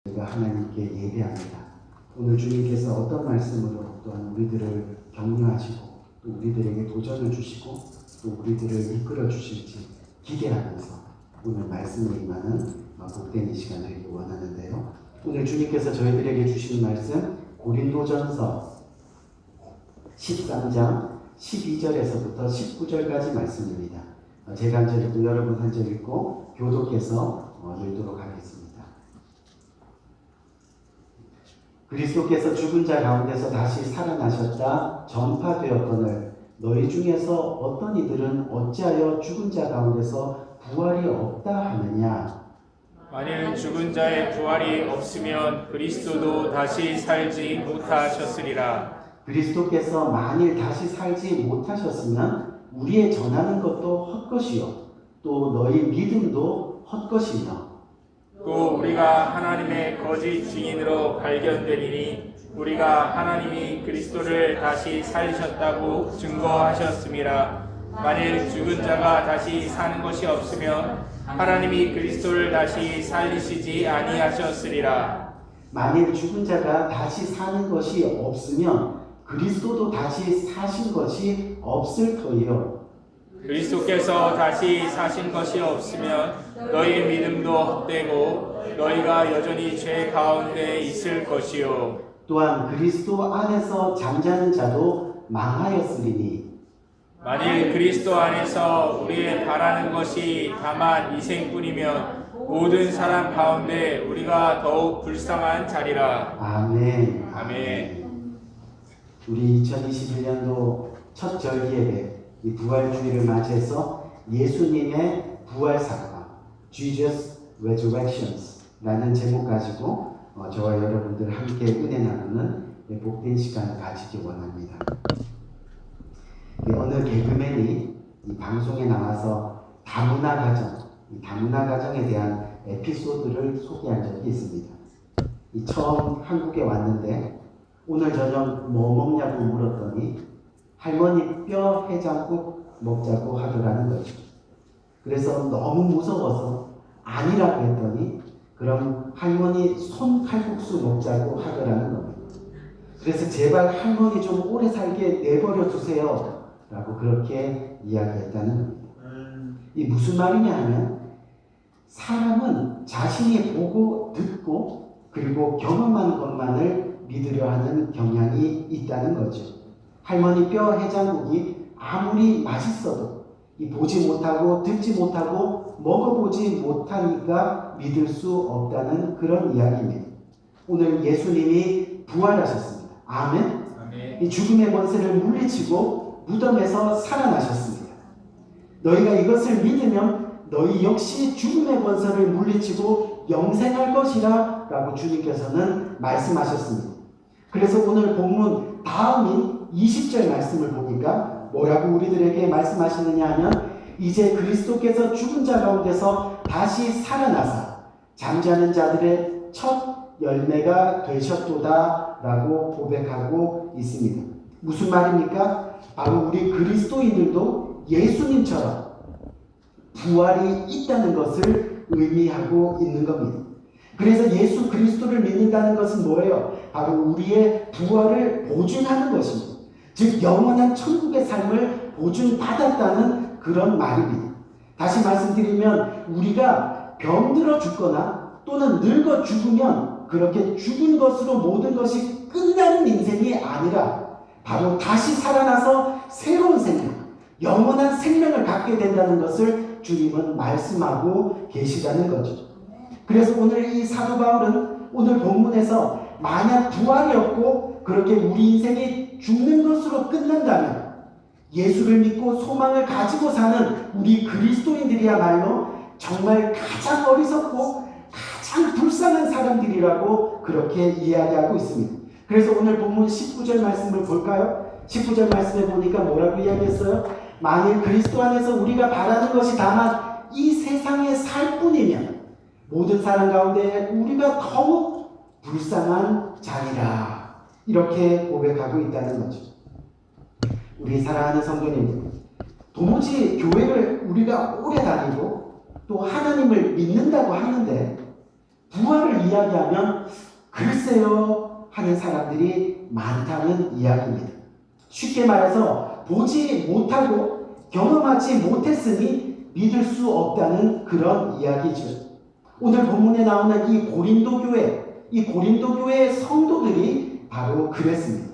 우리가 하나님께 예배합니다. 오늘 주님께서 어떤 말씀으로 또한 우리들을 격려하시고 또 우리들에게 도전을 주시고 또 우리들을 이끌어 주실지 기대하면서 오늘 말씀에 임하는 복된 이 시간 되길 원하는데요. 오늘 주님께서 저희들에게 주신 말씀 고린도전서 13장 12절에서부터 19절까지 말씀입니다. 제가 한 절 읽고 여러분 한 절 읽고 교독해서 읽도록 하겠습니다. 그리스도께서 죽은 자 가운데서 다시 살아나셨다 전파되었거늘 너희 중에서 어떤 이들은 어찌하여 죽은 자 가운데서 부활이 없다 하느냐. 만일 죽은 자의 부활이 없으면 그리스도도 다시 살지 못하셨으리라. 그리스도께서 만일 다시 살지 못하셨으면 우리의 전하는 것도 헛것이요 또 너희 믿음도 헛것이며 또 우리가 하나님의 거짓 증인으로 발견되리니 우리가 하나님이 그리스도를 다시 살리셨다고 증거하셨음이라. 만일 죽은 자가 다시 사는 것이 없으면 하나님이 그리스도를 다시 살리시지 아니하셨으리라. 만일 죽은 자가 다시 사는 것이 없으면 그리스도도 다시 사신 것이 없을 터이요. 그리스도께서 다시 사신 것이 없으면 너희 믿음도 헛되고 너희가 여전히 죄 가운데 있을 것이요. 또한 그리스도 안에서 잠자는 자도 망하였으리니 만일 그리스도 안에서 우리의 바라는 것이 다만 이생뿐이면 모든 사람 가운데 우리가 더욱 불쌍한 자리라. 아멘. 아멘. 우리 2021년도 첫 절기예배 이 부활주의를 맞이해서 예수님의 부활사건 Jesus Resurrections 라는 제목 가지고 저와 여러분들 함께 은혜 나누는 복된 시간을 가지기 원합니다. 어느 개그맨이 이 방송에 나와서 다문화 가정, 이 다문화 가정에 대한 에피소드를 소개한 적이 있습니다. 처음 한국에 왔는데 오늘 저녁 뭐 먹냐고 물었더니 할머니 뼈 해장국 먹자고 하더라는 거죠. 그래서 너무 무서워서 아니라고 했더니 그럼 할머니 손칼국수 먹자고 하더라는 겁니다. 그래서 제발 할머니 좀 오래 살게 내버려 두세요 라고 그렇게 이야기했다는 겁니다. 이 무슨 말이냐 하면 사람은 자신이 보고 듣고 그리고 경험한 것만을 믿으려 하는 경향이 있다는 거죠. 할머니 뼈 해장국이 아무리 맛있어도 보지 못하고 듣지 못하고 먹어보지 못하니까 믿을 수 없다는 그런 이야기입니다. 오늘 예수님이 부활하셨습니다. 아멘. 이 죽음의 권세를 물리치고 무덤에서 살아나셨습니다. 너희가 이것을 믿으면 너희 역시 죽음의 권세를 물리치고 영생할 것이라 라고 주님께서는 말씀하셨습니다. 그래서 오늘 본문 다음인 20절 말씀을 보니까 뭐라고 우리들에게 말씀하시느냐 하면 이제 그리스도께서 죽은 자 가운데서 다시 살아나사 잠자는 자들의 첫 열매가 되셨도다 라고 고백하고 있습니다. 무슨 말입니까? 바로 우리 그리스도인들도 예수님처럼 부활이 있다는 것을 의미하고 있는 겁니다. 그래서 예수 그리스도를 믿는다는 것은 뭐예요? 바로 우리의 부활을 보증하는 것입니다. 즉 영원한 천국의 삶을 보증받았다는 그런 말입니다. 다시 말씀드리면 우리가 병들어 죽거나 또는 늙어 죽으면 그렇게 죽은 것으로 모든 것이 끝나는 인생이 아니라 바로 다시 살아나서 새로운 생명, 영원한 생명을 갖게 된다는 것을 주님은 말씀하고 계시다는 거죠. 그래서 오늘 이 사도 바울은 오늘 본문에서 만약 부활이 없고 그렇게 우리 인생이 죽는 것으로 끝난다면 예수를 믿고 소망을 가지고 사는 우리 그리스도인들이야말로 정말 가장 어리석고 가장 불쌍한 사람들이라고 그렇게 이야기하고 있습니다. 그래서 오늘 본문 19절 말씀을 볼까요? 19절 말씀에 보니까 뭐라고 이야기했어요? 만일 그리스도 안에서 우리가 바라는 것이 다만 이 세상에 살 뿐이면 모든 사람 가운데 우리가 더욱 불쌍한 자리라 이렇게 고백하고 있다는 거죠. 우리 사랑하는 성도님들, 도무지 교회를 우리가 오래 다니고 또 하나님을 믿는다고 하는데 부활을 이야기하면 글쎄요 하는 사람들이 많다는 이야기입니다. 쉽게 말해서 보지 못하고 경험하지 못했으니 믿을 수 없다는 그런 이야기죠. 오늘 본문에 나오는 이 고린도 교회의 성도들이 바로 그랬습니다.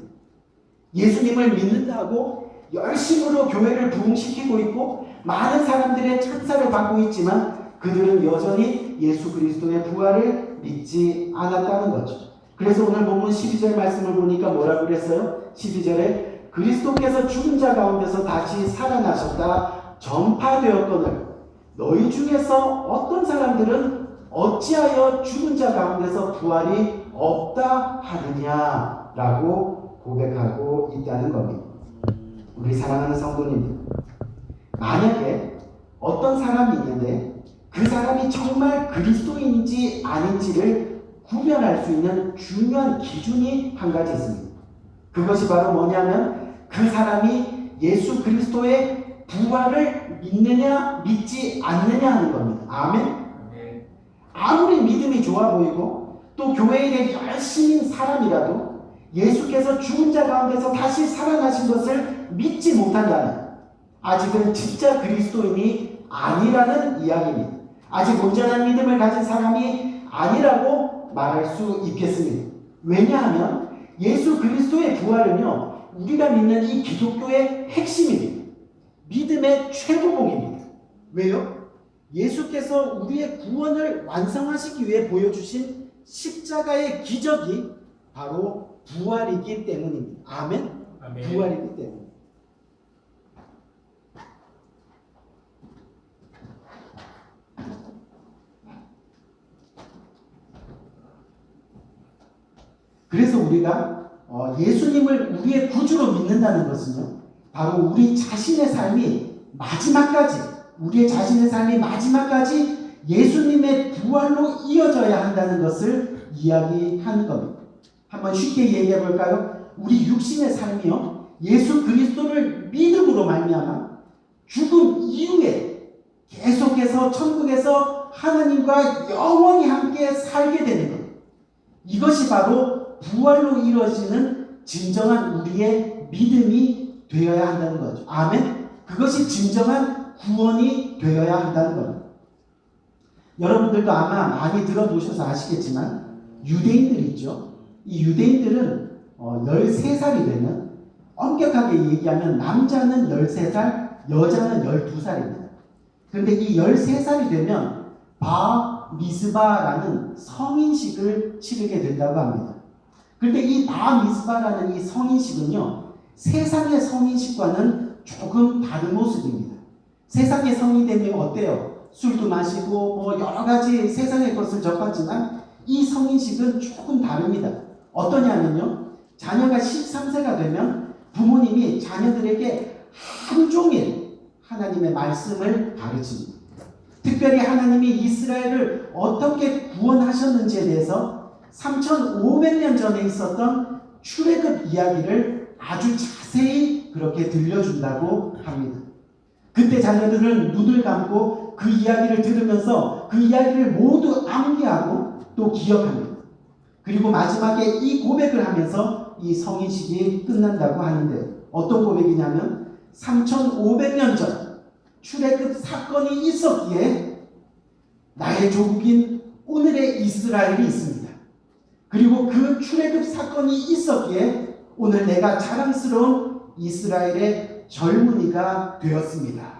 예수님을 믿는다고 열심으로 교회를 부흥시키고 있고 많은 사람들의 찬사를 받고 있지만 그들은 여전히 예수 그리스도의 부활을 믿지 않았다는 거죠. 그래서 오늘 본문 12절 말씀을 보니까 뭐라고 그랬어요? 12절에 그리스도께서 죽은 자 가운데서 다시 살아나셨다 전파되었거늘 너희 중에서 어떤 사람들은 어찌하여 죽은 자 가운데서 부활이 없다 하느냐라고 고백하고 있다는 겁니다. 우리 사랑하는 성도님들, 만약에 어떤 사람이 있는데 그 사람이 정말 그리스도인인지 아닌지를 구별할 수 있는 중요한 기준이 한 가지 있습니다. 그것이 바로 뭐냐면 그 사람이 예수 그리스도의 부활을 믿느냐 믿지 않느냐 하는 겁니다. 아멘? 아무리 믿음이 좋아 보이고 또 교회에 열심인 사람이라도 예수께서 죽은 자 가운데서 다시 살아나신 것을 믿지 못한다면 아직은 진짜 그리스도인이 아니라는 이야기입니다. 아직 온전한 믿음을 가진 사람이 아니라고 말할 수 있겠습니다. 왜냐하면 예수 그리스도의 부활은요, 우리가 믿는 이 기독교의 핵심입니다. 믿음의 최고봉입니다. 왜요? 예수께서 우리의 구원을 완성하시기 위해 보여주신 십자가의 기적이 바로 부활이기 때문입니다. 아멘? 아멘. 부활이기 때문에. 그래서 우리가 예수님을 우리의 구주로 믿는다는 것은요, 바로 우리 자신의 삶이 우리의 자신의 삶이 마지막까지 예수님의 부활로 이어져야 한다는 것을 이야기하는 겁니다. 한번 쉽게 얘기해 볼까요? 우리 육신의 삶이요, 예수 그리스도를 믿음으로 말미암아 죽음 이후에 계속해서 천국에서 하나님과 영원히 함께 살게 되는 것. 이것이 바로 부활로 이루어지는 진정한 우리의 믿음이 되어야 한다는 거죠. 아멘? 그것이 진정한 구원이 되어야 한다는 겁니다. 여러분들도 아마 많이 들어보셔서 아시겠지만 유대인들이 있죠. 이 유대인들은 13살이 되면 엄격하게 얘기하면 남자는 13살, 여자는 12살입니다. 그런데 이 13살이 되면 바 미스바라는 성인식을 치르게 된다고 합니다. 그런데 이 바 미스바라는 이 성인식은요, 세상의 성인식과는 조금 다른 모습입니다. 세상의 성인이 되면 어때요? 술도 마시고 여러 가지 세상의 것을 접하지만 이 성인식은 조금 다릅니다. 어떠냐면요, 자녀가 13세가 되면 부모님이 자녀들에게 하루 종일 하나님의 말씀을 가르칩니다. 특별히 하나님이 이스라엘을 어떻게 구원하셨는지에 대해서 3500년 전에 있었던 출애굽 이야기를 아주 자세히 그렇게 들려준다고 합니다. 그때 자녀들은 눈을 감고 그 이야기를 들으면서 그 이야기를 모두 암기하고 또 기억합니다. 그리고 마지막에 이 고백을 하면서 이 성인식이 끝난다고 하는데, 어떤 고백이냐면 3500년 전 출애굽 사건이 있었기에 나의 조국인 오늘의 이스라엘이 있습니다. 그리고 그 출애굽 사건이 있었기에 오늘 내가 자랑스러운 이스라엘의 젊은이가 되었습니다.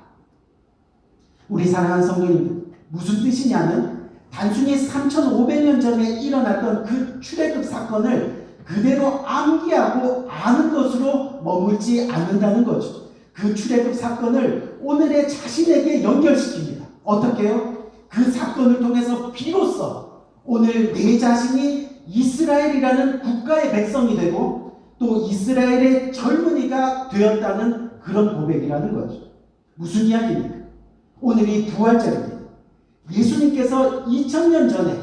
우리 사랑하는 성도님들, 무슨 뜻이냐면 단순히 3500년 전에 일어났던 그 출애굽 사건을 그대로 암기하고 아는 것으로 머물지 않는다는 거죠. 그 출애굽 사건을 오늘의 자신에게 연결시킵니다. 어떻게 해요? 그 사건을 통해서 비로소 오늘 내 자신이 이스라엘이라는 국가의 백성이 되고 또 이스라엘의 젊은이가 되었다는 그런 고백이라는 거죠. 무슨 이야기입니까? 오늘이 부활절입니다. 예수님께서 2000년 전에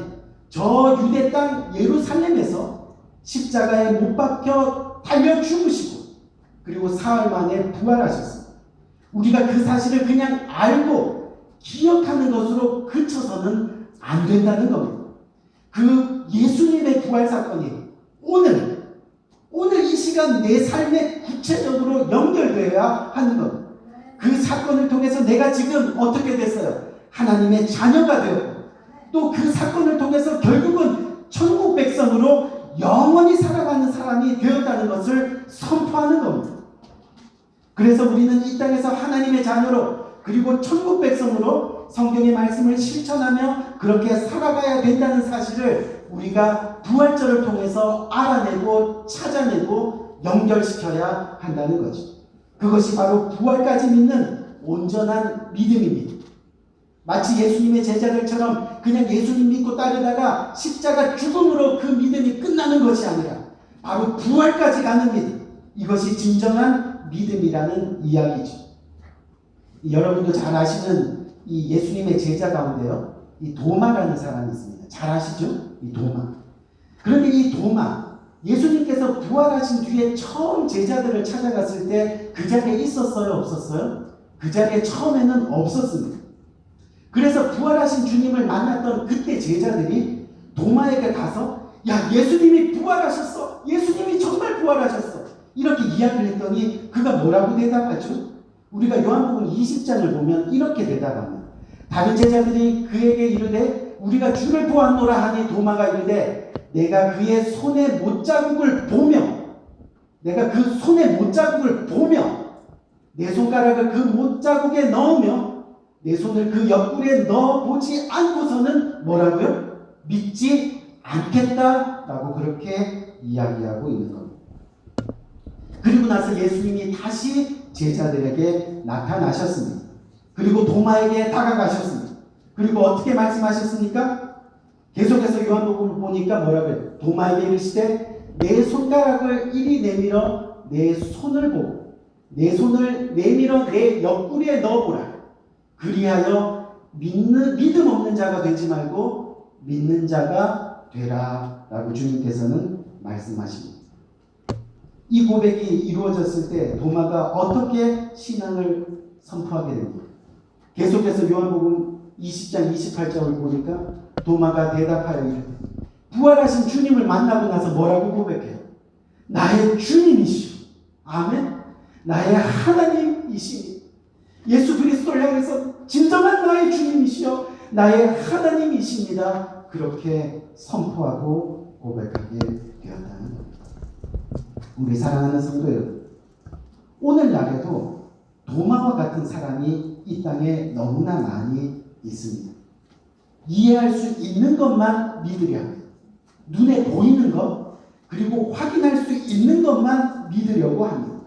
저 유대 땅 예루살렘에서 십자가에 못 박혀 달려 죽으시고 그리고 사흘 만에 부활하셨습니다. 우리가 그 사실을 그냥 알고 기억하는 것으로 그쳐서는 안 된다는 겁니다. 그 예수님의 부활 사건이 오늘 이 시간 내 삶에 구체적으로 연결되어야 하는 것. 그 사건을 통해서 내가 지금 어떻게 됐어요? 하나님의 자녀가 되었고, 또 그 사건을 통해서 결국은 천국 백성으로 영원히 살아가는 사람이 되었다는 것을 선포하는 겁니다. 그래서 우리는 이 땅에서 하나님의 자녀로, 그리고 천국 백성으로 성경의 말씀을 실천하며 그렇게 살아가야 된다는 사실을 우리가 부활절을 통해서 알아내고 찾아내고 연결시켜야 한다는 거죠. 그것이 바로 부활까지 믿는 온전한 믿음입니다. 마치 예수님의 제자들처럼 그냥 예수님 믿고 따르다가 십자가 죽음으로 그 믿음이 끝나는 것이 아니라 바로 부활까지 가는 믿음, 이것이 진정한 믿음이라는 이야기죠. 여러분도 잘 아시는 이 예수님의 제자 가운데요, 이 도마라는 사람이 있습니다. 잘 아시죠? 이 도마. 그런데 이 도마, 예수님께서 부활하신 뒤에 처음 제자들을 찾아갔을 때 그 자리에 있었어요? 없었어요? 그 자리에 처음에는 없었습니다. 그래서 부활하신 주님을 만났던 그때 제자들이 도마에게 가서, 야, 예수님이 부활하셨어. 예수님이 정말 부활하셨어. 이렇게 이야기를 했더니 그가 뭐라고 대답하죠? 우리가 요한복음 20장을 보면 이렇게 대답합니다. 다른 제자들이 그에게 이르되 우리가 주를 보았노라 하니 도마가 이르되 내가 그의 손에 못자국을 보며, 내가 그 손에 못자국을 보며 내 손가락을 그 못자국에 넣으며 내 손을 그 옆구리에 넣어보지 않고서는 뭐라고요? 믿지 않겠다라고 그렇게 이야기하고 있는 겁니다. 그리고 나서 예수님이 다시 제자들에게 나타나셨습니다. 그리고 도마에게 다가가셨습니다. 그리고 어떻게 말씀하셨습니까? 계속해서 요한복음을 보니까 뭐라고요? 도마에게 이르시되 내 손가락을 이리 내밀어 내 손을 보고 내 손을 내밀어 내 옆구리에 넣어보라. 그리하여 믿음 없는 자가 되지 말고 믿는 자가 되라 라고 주님께서는 말씀하십니다. 이 고백이 이루어졌을 때 도마가 어떻게 신앙을 선포하게 됩니까? 계속해서 요한복음 20장 28절을 보니까 도마가 대답하여 이르되, 부활하신 주님을 만나고 나서 뭐라고 고백해요? 나의 주님이시오. 아멘. 나의 하나님이시니, 예수 그리스도를 향해서 진정한 나의 주님이시여 나의 하나님이십니다. 그렇게 선포하고 고백하게 되었다는 겁니다. 우리 사랑하는 성도 여러분, 오늘날에도 도마와 같은 사람이 이 땅에 너무나 많이 있습니다. 이해할 수 있는 것만 믿으려 합니다. 눈에 보이는 것, 그리고 확인할 수 있는 것만 믿으려고 합니다.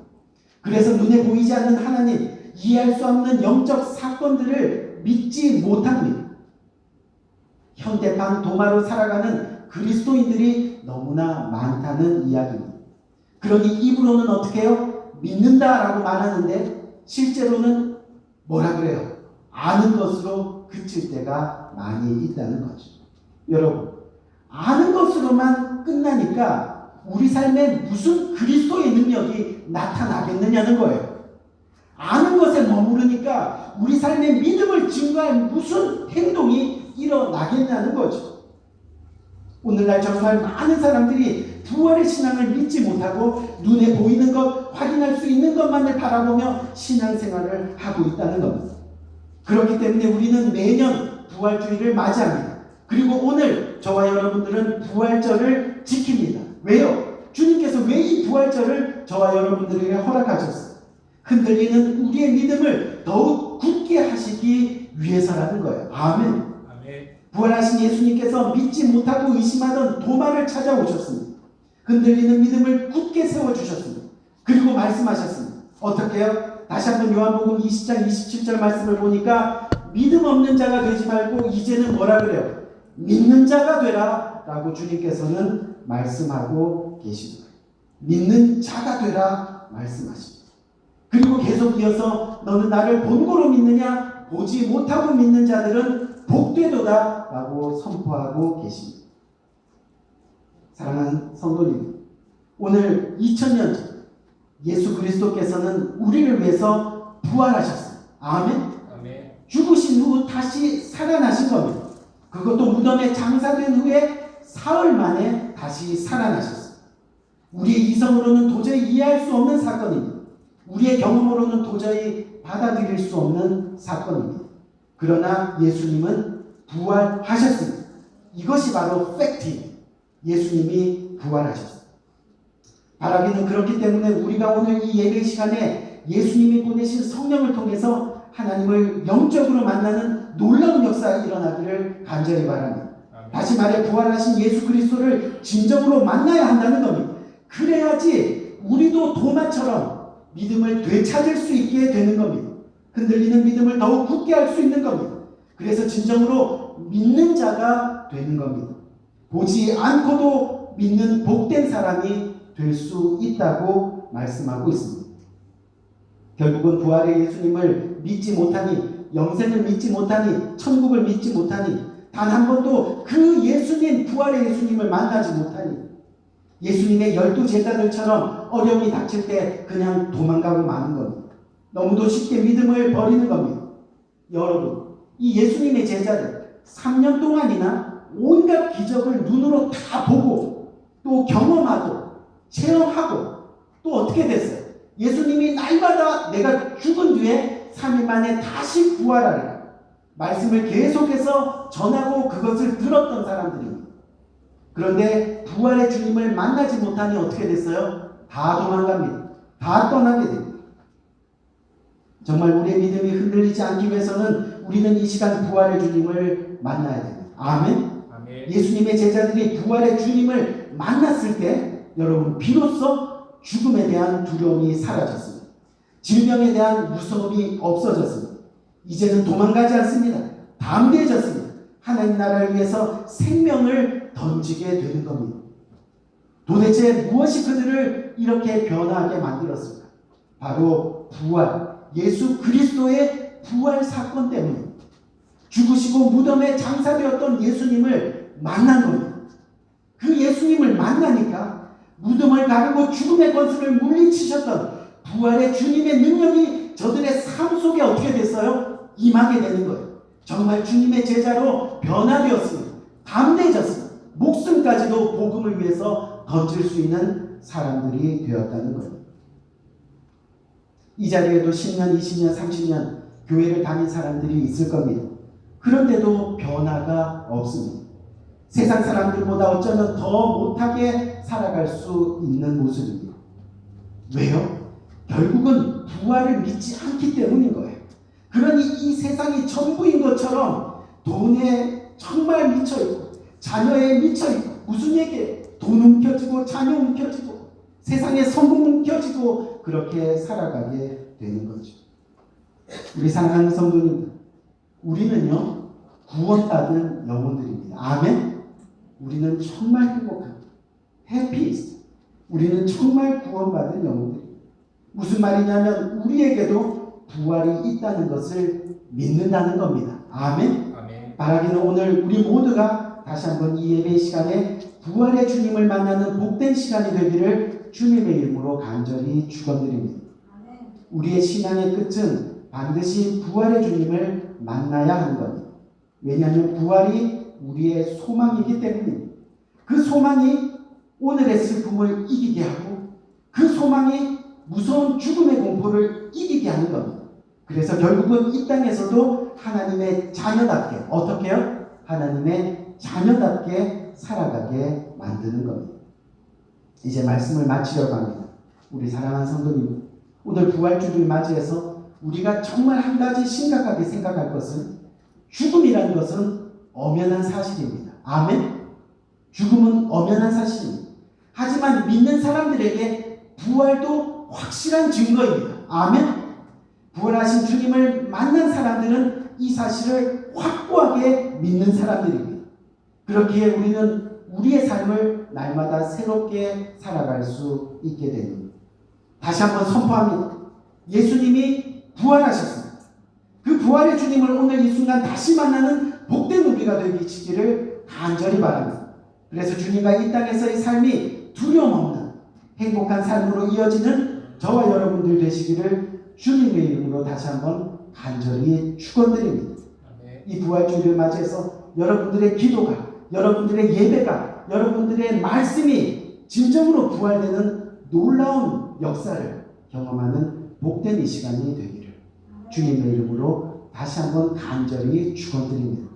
그래서 눈에 보이지 않는 하나님, 이해할 수 없는 영적 사건들을 믿지 못합니다. 현대판 도마로 살아가는 그리스도인들이 너무나 많다는 이야기입니다. 그러니 입으로는 어떻게 해요? 믿는다라고 말하는데 실제로는 뭐라 그래요? 아는 것으로 그칠 때가 많이 있다는 거죠. 여러분, 아는 것으로만 끝나니까 우리 삶에 무슨 그리스도의 능력이 나타나겠느냐는 거예요. 아는 것에 머무르니까 우리 삶의 믿음을 증거할 무슨 행동이 일어나겠냐는 거죠. 오늘날 정말 많은 사람들이 부활의 신앙을 믿지 못하고 눈에 보이는 것, 확인할 수 있는 것만을 바라보며 신앙생활을 하고 있다는 겁니다. 그렇기 때문에 우리는 매년 부활주의를 맞이합니다. 그리고 오늘 저와 여러분들은 부활절을 지킵니다. 왜요? 주님께서 왜 이 부활절을 저와 여러분들에게 허락하셨어요? 흔들리는 우리의 믿음을 더욱 굳게 하시기 위해서라는 거예요. 아멘. 부활하신 예수님께서 믿지 못하고 의심하던 도마를 찾아오셨습니다. 흔들리는 믿음을 굳게 세워주셨습니다. 그리고 말씀하셨습니다. 어떻게 해요? 다시 한번 요한복음 20장 27절 말씀을 보니까 믿음 없는 자가 되지 말고 이제는 뭐라 그래요? 믿는 자가 되라 라고 주님께서는 말씀하고 계십니다. 믿는 자가 되라 말씀하십니다. 그리고 계속 이어서 너는 나를 본고로 믿느냐? 보지 못하고 믿는 자들은 복되도다 라고 선포하고 계십니다. 사랑하는 성도님, 오늘 2000년 전 예수 그리스도께서는 우리를 위해서 부활하셨습니다. 아멘. 죽으신 후 다시 살아나신 겁니다. 그것도 무덤에 장사된 후에 사흘 만에 다시 살아나셨어요. 우리의 이성으로는 도저히 이해할 수 없는 사건입니다. 우리의 경험으로는 도저히 받아들일 수 없는 사건입니다. 그러나 예수님은 부활하셨습니다. 이것이 바로 팩트입니다. 예수님이 부활하셨습니다. 바라기는 그렇기 때문에 우리가 오늘 이 예배 시간에 예수님이 보내신 성령을 통해서 하나님을 영적으로 만나는 놀라운 역사가 일어나기를 간절히 바랍니다. 다시 말해 부활하신 예수 그리스도를 진정으로 만나야 한다는 겁니다. 그래야지 우리도 도마처럼 믿음을 되찾을 수 있게 되는 겁니다. 흔들리는 믿음을 더욱 굳게 할 수 있는 겁니다. 그래서 진정으로 믿는 자가 되는 겁니다. 보지 않고도 믿는 복된 사람이 될 수 있다고 말씀하고 있습니다. 결국은 부활의 예수님을 믿지 못하니, 영생을 믿지 못하니, 천국을 믿지 못하니, 단 한 번도 그 예수님, 부활의 예수님을 만나지 못하니, 예수님의 12 제자들처럼 어려움이 닥칠 때 그냥 도망가고 마는 겁니다. 너무도 쉽게 믿음을 버리는 겁니다. 여러분, 이 예수님의 제자들 3년 동안이나 온갖 기적을 눈으로 다 보고 또 경험하고 체험하고 또 어떻게 됐어요? 예수님이 날마다 내가 죽은 뒤에 3일 만에 다시 부활하리라 말씀을 계속해서 전하고 그것을 들었던 사람들입니다. 그런데 부활의 주님을 만나지 못하니 어떻게 됐어요? 다 도망갑니다. 다 떠나게 됩니다. 정말 우리의 믿음이 흔들리지 않기 위해서는 우리는 이 시간 부활의 주님을 만나야 됩니다. 아멘? 아멘. 예수님의 제자들이 부활의 주님을 만났을 때 여러분 비로소 죽음에 대한 두려움이 사라졌습니다. 질병에 대한 무서움이 없어졌습니다. 이제는 도망가지 않습니다. 담대해졌습니다. 하나님 나라를 위해서 생명을 던지게 되는 겁니다. 도대체 무엇이 그들을 이렇게 변화하게 만들었을까? 바로 부활, 예수 그리스도의 부활 사건 때문입니다. 죽으시고 무덤에 장사되었던 예수님을 만난 겁니다. 그 예수님을 만나니까 무덤을 가르고 죽음의 권세를 물리치셨던 부활의 주님의 능력이 저들의 삶 속에 어떻게 됐어요? 임하게 되는 거예요. 정말 주님의 제자로 변화되었습니다. 담대해졌습니다. 목숨까지도 복음을 위해서 던질 수 있는 사람들이 되었다는 거예요. 이 자리에도 10년, 20년, 30년 교회를 다닌 사람들이 있을 겁니다. 그런데도 변화가 없습니다. 세상 사람들보다 어쩌면 더 못하게 살아갈 수 있는 모습입니다. 왜요? 결국은 부활을 믿지 않기 때문인 거예요. 그러니 이 세상이 전부인 것처럼 돈에 정말 미쳐있고 자녀에 미쳐있고 무슨 얘기예요? 돈 움켜쥐고 자녀 움켜쥐고 세상에 성공 움켜쥐고 그렇게 살아가게 되는 거죠. 우리 사랑하는 성도님들, 우리는요 구원받은 영혼들입니다. 아멘? 우리는 정말 행복합니다. 해피이스트. 우리는 정말 구원받은 영혼들입니다. 무슨 말이냐면 우리에게도 부활이 있다는 것을 믿는다는 겁니다. 아멘? 아멘. 바라기는 오늘 우리 모두가 다시 한번 이 예배 시간에 부활의 주님을 만나는 복된 시간이 되기를 주님의 이름으로 간절히 축원드립니다. 우리의 신앙의 끝은 반드시 부활의 주님을 만나야 하는 겁니다. 왜냐하면 부활이 우리의 소망이기 때문입니다. 그 소망이 오늘의 슬픔을 이기게 하고 그 소망이 무서운 죽음의 공포를 이기게 하는 겁니다. 그래서 결국은 이 땅에서도 하나님의 자녀답게 어떻게 해요? 하나님의 자녀답게 살아가게 만드는 겁니다. 이제 말씀을 마치려고 합니다. 우리 사랑하는 성도님, 오늘 부활주를 맞이해서 우리가 정말 한 가지 심각하게 생각할 것은 죽음이라는 것은 엄연한 사실입니다. 아멘? 죽음은 엄연한 사실입니다. 하지만 믿는 사람들에게 부활도 확실한 증거입니다. 아멘? 부활하신 주님을 만난 사람들은 이 사실을 확고하게 믿는 사람들입니다. 그렇기에 우리는 우리의 삶을 날마다 새롭게 살아갈 수 있게 됩니다. 다시 한번 선포합니다. 예수님이 부활하셨습니다. 그 부활의 주님을 오늘 이 순간 다시 만나는 복된 우리가 되기를 간절히 바랍니다. 그래서 주님과 이 땅에서의 삶이 두려움 없는 행복한 삶으로 이어지는 저와 여러분들 되시기를 주님의 이름으로 다시 한번 간절히 축원드립니다. 이 부활주일을 맞이해서 여러분들의 기도가, 여러분들의 예배가, 여러분들의 말씀이 진정으로 부활되는 놀라운 역사를 경험하는 복된 이 시간이 되기를 주님의 이름으로 다시 한번 간절히 축원드립니다.